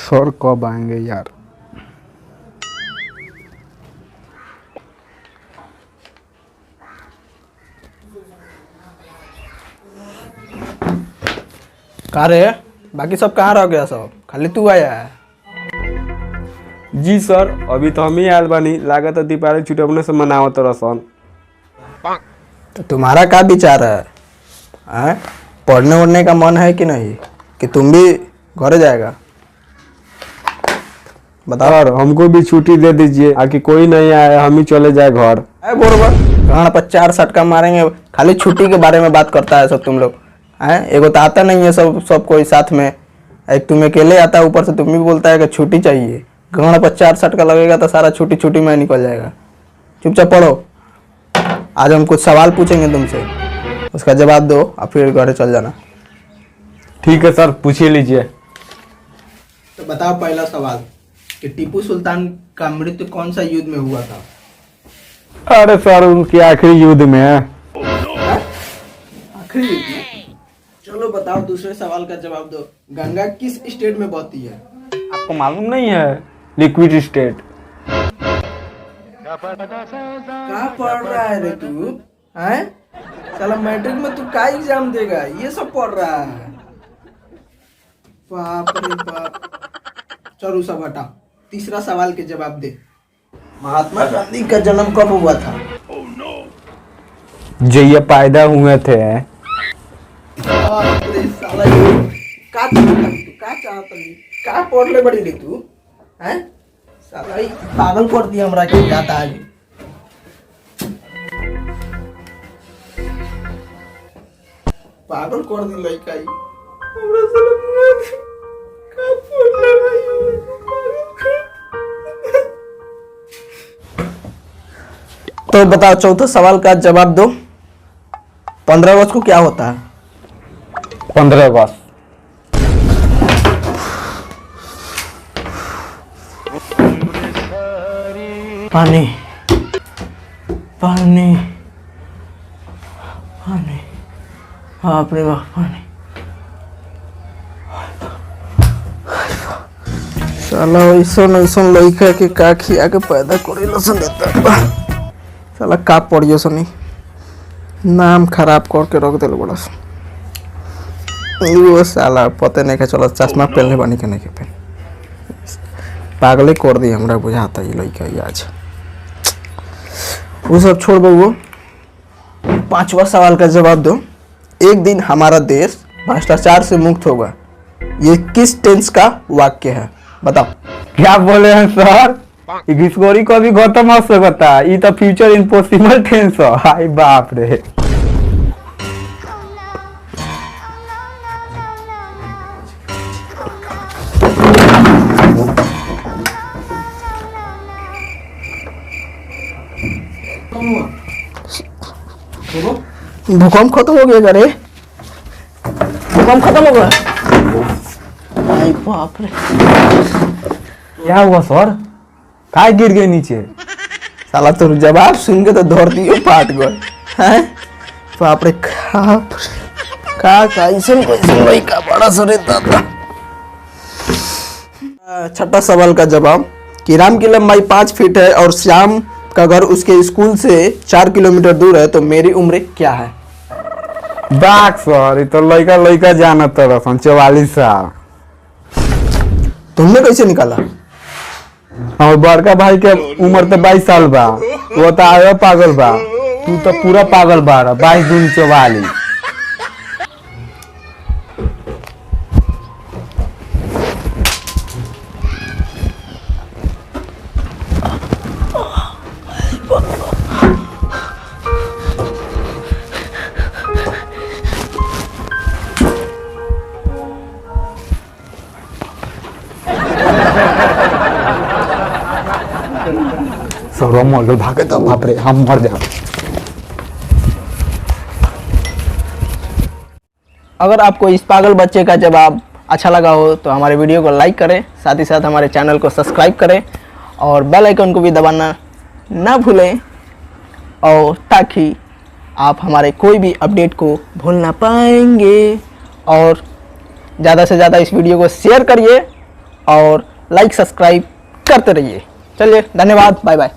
Sir कब आएंगे यार। कहाँ रे? बाकी सब कहाँ रह गया? सब खाली तू आया है? जी सर, अभी तो हम ही आयल बानी। लागत दीपावली छुट्टी अपने से मनावत रसन। तो तुम्हारा क्या विचार है? पढ़ने उड़ने का मन है कि नहीं, कि तुम भी घर जाएगा? बताओ। सर हमको भी छुट्टी दे दीजिए, आकि कोई नहीं आए, हम ही चले जाए घर। बरोबर, कहाँ पर 4 सटका मारेंगे। खाली छुट्टी के बारे में बात करता है सब तुम लोग। एगो तो आता नहीं है सब कोई साथ में, एक तुम अकेले आता है, ऊपर से तुम भी बोलता है कि छुट्टी चाहिए। घड़ा पर 4 सटका लगेगा तो सारा छुट्टी में निकल जाएगा। चुपचाप पढ़ो। आज हम कुछ सवाल पूछेंगे तुमसे, उसका जवाब दो और फिर घर चल जाना। ठीक है सर, पूछिए लीजिए। तो बताओ पहला सवाल कि टीपू सुल्तान का मृत्यु कौन सा युद्ध में हुआ था? अरे सर, उनके आखिरी युद्ध में है। आखिरी युद्ध में? चलो बताओ, दूसरे सवाल का जवाब दो। गंगा किस स्टेट में बहती है? आपको मालूम नहीं है? Liquid state. क्या पढ़ रहा है रे तू? साला मैट्रिक में तू क्या एग्जाम देगा? ये सब पढ़ रहा है? बाप रे बाप। चलो सब हटा, तीसरा सवाल के जवाब दे। महात्मा गांधी का जन्म कब हुआ था? जो ये पैदा हुए थे। बाप रे साला, ये क्या चाहता पढ़ ले बड़ी रे तू? साला ही पागल कर दिया हमरा के जाता आज। पागल कर दी लड़का ही हमरा साला का पढ़ ले भाई। तो बताओ, चौथा सवाल का जवाब दो। 15 अगस्त को क्या होता है? 15 अगस्त पानी पानी पानी, बाप रे बाप, पानी। साला ऐसन लड़का के का खिया के पैदा करे लसन देता। साला का पढ़ियो सनी, नाम खराब करके रख दिल बड़ा। वो साला पते नहीं के चलो चश्मा पहनले बानी के नहीं के पहन, पागले कर दी हमरा बुझाता ये लड़का ही आज। वो सब छोड़ दो, 5वां सवाल का जवाब दो। एक दिन हमारा देश भ्रष्टाचार से मुक्त होगा, ये किस टेंस का वाक्य है? बताओ। क्या बोले हैं सर? घिसखोरी को भी खत्म हो सकता है, ये तो फ्यूचर इम्पॉसिबल टेंस है। हाय बाप रे। भूकंप खत्म हो गया रे? भूकंप खत्म हो गया? आई बाप रे। क्या हुआ सर? काय गिर गए नीचे? साला तो जवाब सुन के तो धरती फाट गए हैं। बाप रे, का कैसन लड़का बड़ा सरे दादा। छठा सवाल का जवाब कि राम की लंबाई 5 फीट है और श्याम का घर उसके स्कूल से 4 किलोमीटर दूर है, तो मेरी उम्र क्या है? बाग सर, ये तो लड़का जानत रसन 44 साल। तुमने कैसे निकाला? और बड़का भाई के उम्र तो 22 साल बा, वो तो आयो पागल बा। तू तो पूरा पागल बा। 22 दूनी 44। सर मोल भागे तो बाप रे, हम मर जाए। अगर आपको इस पागल बच्चे का जवाब अच्छा लगा हो तो हमारे वीडियो को लाइक करें, साथ ही साथ हमारे चैनल को सब्सक्राइब करें और बेल आइकन को भी दबाना ना भूलें, और ताकि आप हमारे कोई भी अपडेट को भूल ना पाएंगे। और ज़्यादा से ज़्यादा इस वीडियो को शेयर करिए और लाइक सब्सक्राइब करते रहिए। चलिए, धन्यवाद, बाय बाय।